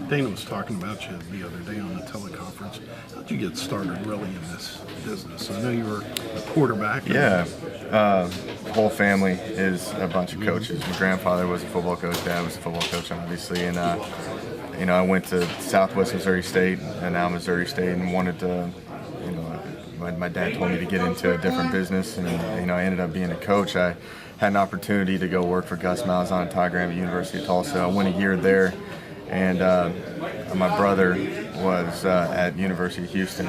Dana was talking about you the other day on the teleconference. How'd you get started really in this business? I know you were a quarterback. Yeah, whole family is a bunch of coaches. My grandfather was a football coach, dad was a football coach, obviously, and I went to Southwest Missouri State and now Missouri State, and wanted to, my dad told me to get into a different business, and I ended up being a coach. I had an opportunity to go work for Gus Malzahn and Todd Graham at University of Tulsa. I went a year there, and my brother was at University of Houston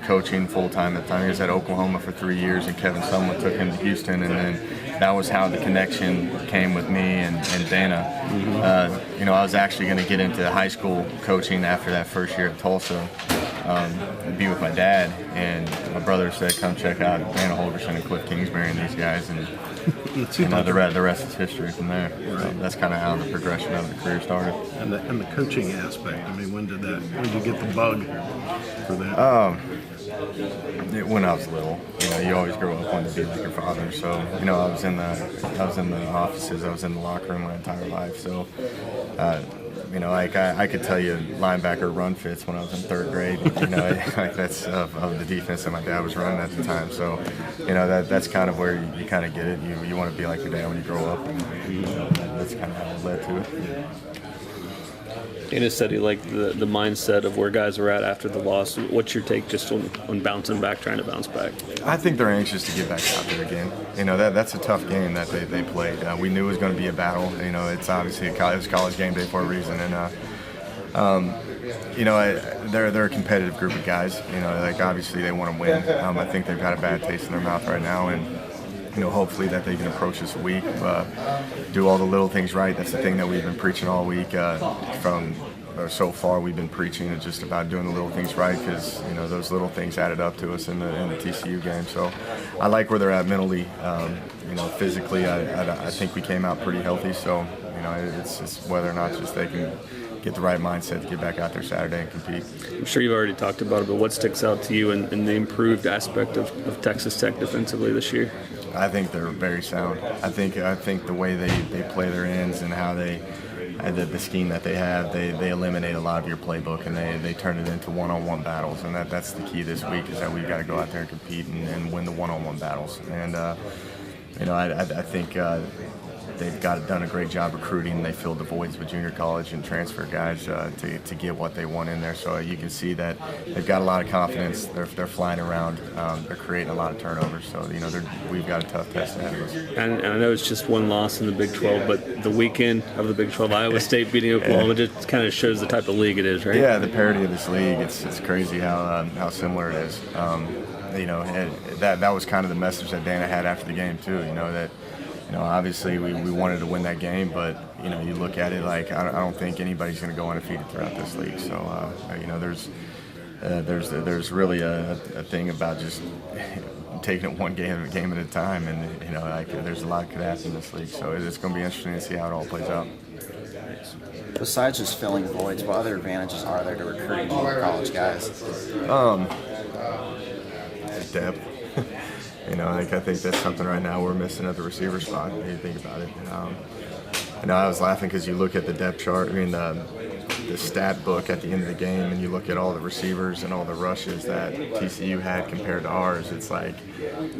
coaching full-time at the time. He was at Oklahoma for 3 years, and Kevin Sumlin took him to Houston, and then that was how the connection came with me and Dana. Mm-hmm. I was actually going to get into high school coaching after that first year at Tulsa, be with my dad, and my brother said, come check out Dana Holgerson and Cliff Kingsbury and these guys, and the rest is history from there. Right. So that's kind of how the progression of the career started. And the coaching aspect, I mean, when did you get the bug for that? When I was little, you always grow up wanting to be like your father. So, I was in the offices, I was in the locker room my entire life. So, I could tell you linebacker run fits when I was in third grade. That's of the defense that my dad was running at the time. So, that's kind of where you kind of get it. You want to be like your dad when you grow up. And, that's kind of how it led to it. Dana said he liked the mindset of where guys were at after the loss. What's your take just on bouncing back, trying to bounce back? I think they're anxious to get back out there again. That's a tough game that they played. We knew it was going to be a battle. It's obviously it was college game day for a reason, and they're a competitive group of guys. Obviously they want to win. I think they've got a bad taste in their mouth right now, and hopefully that they can approach this week, do all the little things right. That's the thing that we've been preaching all week. So far, we've been preaching it's just about doing the little things right, because those little things added up to us in the TCU game. So I like where they're at mentally. Physically, I think we came out pretty healthy. So it's whether or not just they can get the right mindset to get back out there Saturday and compete. I'm sure you've already talked about it, but what sticks out to you in the improved aspect of Texas Tech defensively this year? I think they're very sound. I think the way they play their ends and how the scheme that they have, they eliminate a lot of your playbook, and they turn it into one-on-one battles, and that's the key this week, is that we've got to go out there and compete and win the one-on-one battles. And I think they've done a great job recruiting. They filled the voids with junior college and transfer guys to get what they want in there. So you can see that they've got a lot of confidence. They're flying around. They're creating a lot of turnovers. So we've got a tough test ahead of us. And I know it's just one loss in the Big 12, but the weekend of the Big 12, Iowa State beating Oklahoma, just kind of shows the type of league it is, right? Yeah, the parity of this league. It's crazy how similar it is. That was kind of the message that Dana had after the game too. Obviously we wanted to win that game, but you look at it like I don't think anybody's going to go undefeated throughout this league. So there's really a thing about just taking it one game at a time, and there's a lot that could happen in this league. So it's going to be interesting to see how it all plays out. Besides just filling voids, what other advantages are there to recruiting more college guys? Depth. I think that's something right now we're missing at the receiver spot, when you think about it. I was laughing because you look at the depth chart, the stat book at the end of the game, and you look at all the receivers and all the rushes that TCU had compared to ours, it's like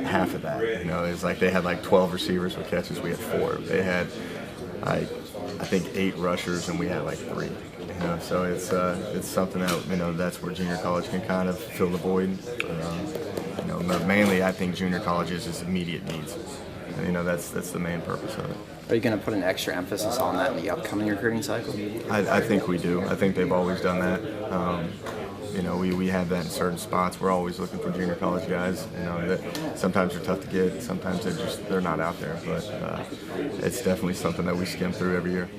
half of that. It's like they had like 12 receivers with catches, we had 4. They had, I think, 8 rushers, and we had like 3. So it's something that, that's where junior college can kind of fill the void. Mainly, I think junior college is immediate needs. That's the main purpose of it. Are you going to put an extra emphasis on that in the upcoming recruiting cycle? I think we do. I think they've always done that. We have that in certain spots. We're always looking for junior college guys. That sometimes they're tough to get. Sometimes they're not out there. But it's definitely something that we skim through every year.